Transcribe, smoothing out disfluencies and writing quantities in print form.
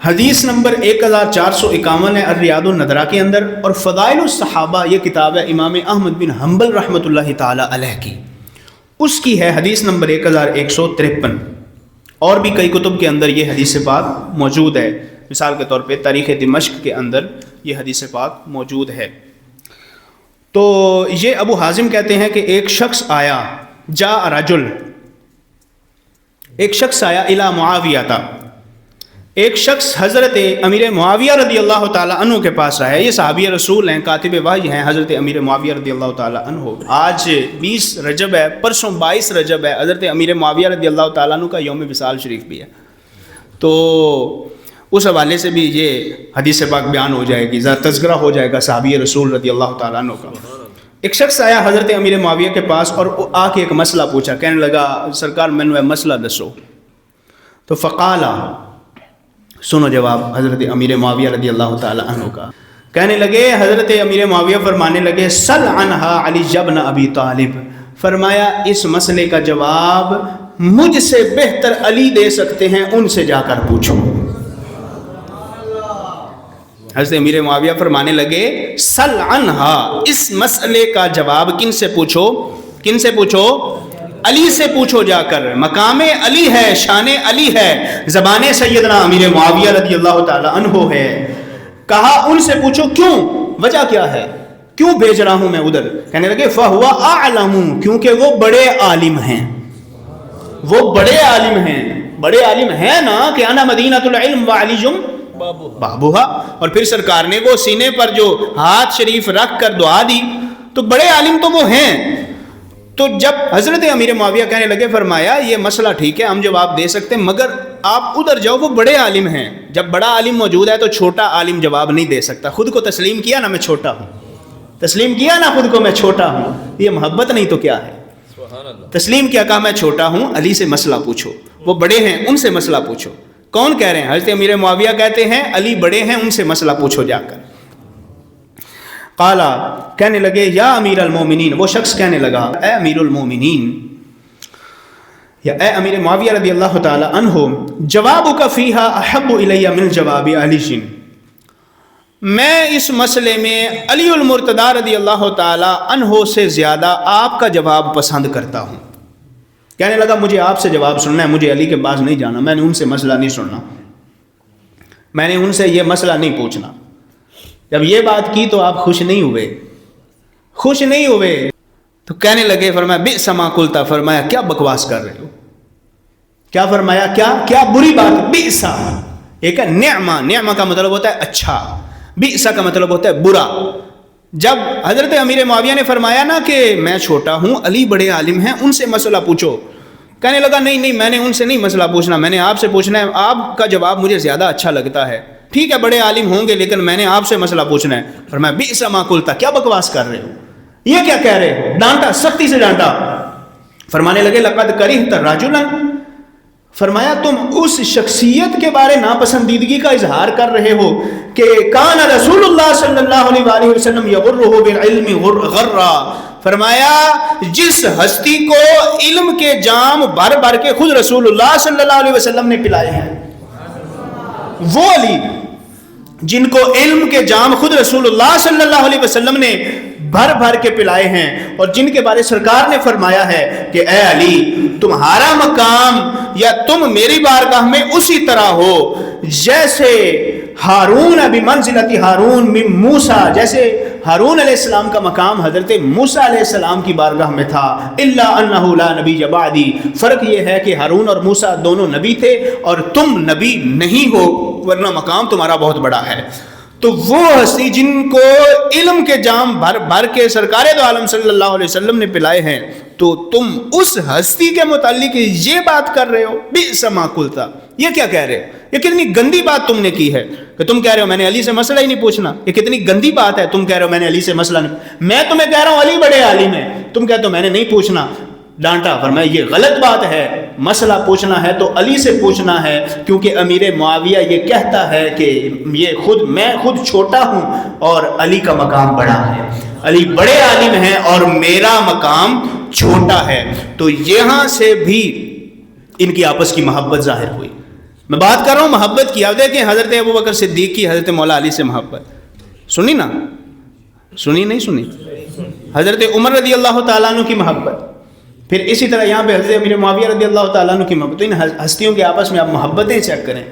حدیث نمبر 1451 ہے الریاض النظرہ کے اندر، اور فضائل الصحابہ یہ کتاب ہے امام احمد بن حنبل رحمۃ اللہ تعالی علیہ کی، اس کی ہے حدیث نمبر 1153۔ اور بھی کئی کتب کے اندر یہ حدیث پاک موجود ہے، مثال کے طور پہ تاریخ دمشق کے اندر یہ حدیث پاک موجود ہے۔ تو یہ ابو حازم کہتے ہیں کہ ایک شخص آیا، جاء رجل، ایک شخص آیا الی معاویہ تھا، ایک شخص حضرت امیر معاویہ رضی اللہ تعالیٰ عنہ کے پاس آیا۔ یہ صحابی رسول ہیں، کاتب وحی ہیں حضرت امیر معاویہ رضی اللہ تعالیٰ عنہ۔ آج 20 رجب ہے، پرسوں 22 رجب ہے، حضرت امیر معاویہ رضی اللہ تعالیٰ عنہ کا یوم وصال شریف بھی ہے، تو اس حوالے سے بھی یہ حدیث پاک بیان ہو جائے گی، ذرا تذکرہ ہو جائے گا صحابی رسول رضی اللہ تعالیٰ عنہ کا۔ ایک شخص آیا حضرت امیر معاویہ کے پاس اور آ کے ایک مسئلہ پوچھا، کہنے لگا سرکار میں نے مسئلہ دسو۔ تو فقالا، سنو جواب حضرت امیر معاویہ رضی اللہ تعالی عنہ کا، کہنے لگے حضرت امیر معاویہ فرمانے لگے سل عنہا علی ابن ابی طالب، فرمایا اس مسئلے کا جواب مجھ سے بہتر علی دے سکتے ہیں، ان سے جا کر پوچھو۔ حضرت امیر معاویہ فرمانے لگے سل عنہا، اس مسئلے کا جواب کن سے پوچھو؟ کن سے پوچھو؟ علی سے پوچھو جا کر، مقام علی ہے، شان علی ہے، زبان سیدنا امیر معاویہ رضی اللہ تعالی عنہ ہے۔ کہا ان سے پوچھو، کیوں؟ وجہ کیا ہے؟ کیوں بھیج رہا ہوں میں ادھر؟ کہنے لگے فَهُوَ أَعْلَمُ، کیونکہ وہ بڑے عالم ہیں، وہ بڑے عالم ہیں، بڑے عالم ہیں نا کہ انا مدینۃ العلم وعلی بابوہا، اور پھر سرکار نے وہ سینے پر جو ہاتھ شریف رکھ کر دعا دی، تو بڑے عالم تو وہ ہیں۔ تو جب حضرت امیر معاویہ کہنے لگے، فرمایا یہ مسئلہ ٹھیک ہے، ہم جواب دے سکتے ہیں، مگر آپ ادھر جاؤ، وہ بڑے عالم ہیں۔ جب بڑا عالم موجود ہے تو چھوٹا عالم جواب نہیں دے سکتا۔ خود کو تسلیم کیا نا میں چھوٹا ہوں، تسلیم کیا نا خود کو میں چھوٹا ہوں، یہ محبت نہیں تو کیا ہے؟ تسلیم کیا، کہا میں چھوٹا ہوں، علی سے مسئلہ پوچھو، وہ بڑے ہیں ان سے مسئلہ پوچھو۔ کون کہہ رہے ہیں؟ حضرت امیر معاویہ کہتے ہیں علی بڑے ہیں، ان سے مسئلہ پوچھو جا کر۔ قالا، کہنے لگے یا امیر المومنین، وہ شخص کہنے لگا اے امیر المومنین، یا اے امیر معاویہ رضی اللہ تعالی عنہ، جوابک فیہا احب الی من جواب علی، میں اس مسئلے میں علی المرتضی رضی اللہ تعالی عنہ سے زیادہ آپ کا جواب پسند کرتا ہوں۔ کہنے لگا مجھے آپ سے جواب سننا ہے، مجھے علی کے پاس نہیں جانا، میں نے ان سے مسئلہ نہیں سننا، میں نے ان سے یہ مسئلہ نہیں پوچھنا۔ جب یہ بات کی تو آپ خوش نہیں ہوئے، خوش نہیں ہوئے، تو کہنے لگے، فرمایا بئس ما قلت، فرمایا کیا بکواس کر رہے ہو؟ کیا فرمایا؟ کیا بری بات؟ بئس، ایک ہے نعمہ، نعمہ کا مطلب ہوتا ہے اچھا، بئس کا مطلب ہوتا ہے برا۔ جب حضرت امیر معاویہ نے فرمایا نا کہ میں چھوٹا ہوں، علی بڑے عالم ہیں، ان سے مسئلہ پوچھو، کہنے لگا نہیں میں نے ان سے نہیں مسئلہ پوچھنا، میں نے آپ سے پوچھنا ہے، آپ کا جواب مجھے زیادہ اچھا لگتا ہے۔ ٹھیک ہے بڑے عالم ہوں گے، لیکن میں نے آپ سے مسئلہ پوچھنا ہے۔ فرمایا بئس ما قلت، کیا بکواس کر رہے ہو، یہ کیا کہہ رہے ہو؟ ڈانٹا، سختی سے ڈانٹا۔ فرمانے لگے لقد کرہت رجلا، فرمایا تم اس شخصیت کے بارے ناپسندیدگی کا اظہار کر رہے ہو کہ کان رسول اللہ صلی اللہ علیہ وآلہ وسلم یغرہ بالعلم غرا، فرمایا جس ہستی کو علم کے جام بھر بھر کے خود رسول اللہ صلی اللہ علیہ وسلم نے پلائے ہیں، وہ علی جن کو علم کے جام خود رسول اللہ صلی اللہ علیہ وسلم نے بھر بھر کے پلائے ہیں، اور جن کے بارے سرکار نے فرمایا ہے کہ اے علی تمہارا مقام یا تم میری بارگاہ میں اسی طرح ہو جیسے ہارون بمنزلت ہارون من موسیٰ، جیسے ہارون علیہ السلام کا مقام حضرت موسیٰ علیہ السلام کی بارگاہ میں تھا۔ الا انہ لا نبی بعدی، فرق یہ ہے کہ ہارون اور موسیٰ دونوں نبی تھے اور تم نبی نہیں ہو، ورنہ مقام تمہارا بہت بڑا ہے۔ تو وہ ہستی جن کو علم کے جام بھر بھر کے سرکار دو عالم صلی اللہ علیہ وسلم نے پلائے ہیں، تو تم اس ہستی کے متعلق یہ بات کر رہے ہو، بئس ما قلت، یہ کیا کہہ رہے ہو؟ یہ کتنی گندی بات تم نے کی ہے کہ تم کہہ رہے ہو میں نے علی سے مسئلہ ہی نہیں پوچھنا، یہ کتنی گندی بات ہے، تم کہہ رہے ہو میں نے علی سے مسئلہ نہیں، میں تمہیں کہہ رہا ہوں علی بڑے عالم ہیں، تم کہتے ہو میں نے نہیں پوچھنا۔ ڈانٹا، فرمایا یہ غلط بات ہے، مسئلہ پوچھنا ہے تو علی سے پوچھنا ہے، کیونکہ امیر معاویہ یہ کہتا ہے کہ میں خود چھوٹا ہوں اور علی کا مقام بڑا ہے، علی بڑے عالم ہیں اور میرا مقام چھوٹا ہے۔ تو یہاں سے بھی ان کی آپس کی محبت ظاہر ہوئی، میں بات کر رہا ہوں محبت کی. اب دیکھیں حضرت ابوبکر صدیق کی حضرت مولا علی سے محبت سنی نا, سنی نہیں سنی؟ حضرت عمر رضی اللہ تعالیٰ عنہ کی محبت, پھر اسی طرح یہاں پہ حضرت امیر معاویہ رضی اللہ تعالیٰ عنہ کی محبت. تو ان ہستیوں کے آپس میں آپ محبتیں چیک کریں.